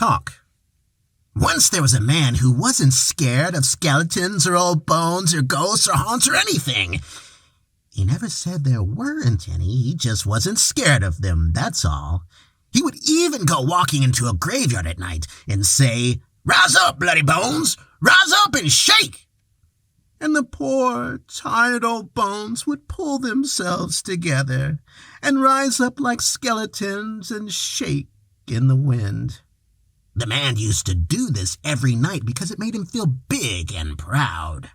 talk. Once there was a man who wasn't scared of skeletons or old bones or ghosts or haunts or anything. He never said there weren't any, he just wasn't scared of them, that's all. He would even go walking into a graveyard at night and say, "Rise up, bloody bones! Rise up and shake!" And the poor, tired old bones would pull themselves together and rise up like skeletons and shake in the wind. The man used to do this every night because it made him feel big and proud.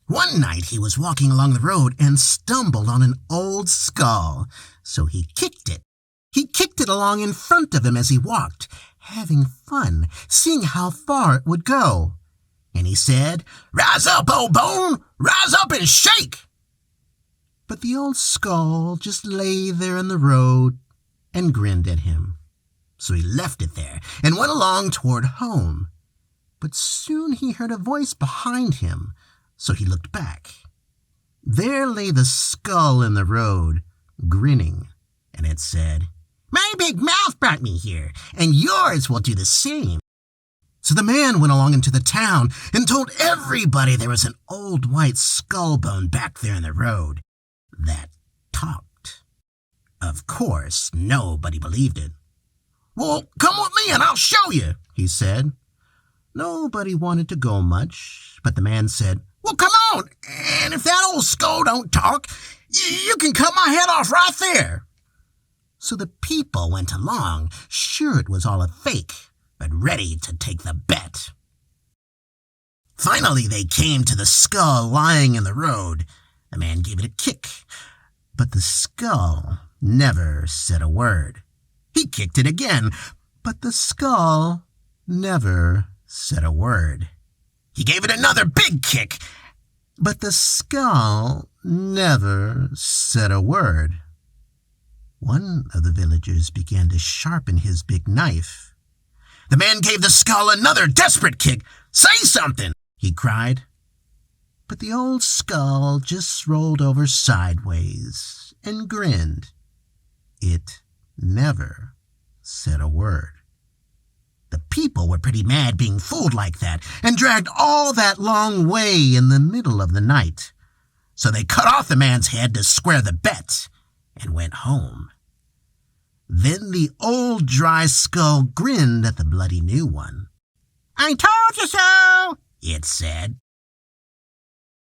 One night he was walking along the road and stumbled on an old skull, so he kicked it. He kicked it along in front of him as he walked, having fun, seeing how far it would go. And he said, "Rise up, old bone! Rise up and shake!" But the old skull just lay there in the road and grinned at him. So he left it there and went along toward home. But soon he heard a voice behind him, so he looked back. There lay the skull in the road, grinning, and it said, "My big mouth brought me here, and yours will do the same." So the man went along into the town and told everybody there was an old white skull bone back there in the road that talked. Of course, nobody believed it. "Well, come with me and I'll show you," he said. Nobody wanted to go much, but the man said, "Well, come on, and if that old skull don't talk, you can cut my head off right there." So the people went along, sure it was all a fake, but ready to take the bet. Finally they came to the skull lying in the road. The man gave it a kick, but the skull never said a word. He kicked it again, but the skull never said a word. He gave it another big kick, but the skull never said a word. One of the villagers began to sharpen his big knife. The man gave the skull another desperate kick. "Say something!" he cried. But the old skull just rolled over sideways and grinned. It never said a word. The people were pretty mad being fooled like that and dragged all that long way in the middle of the night. So they cut off the man's head to square the bet and went home. Then the old dry skull grinned at the bloody new one. "I told you so," it said.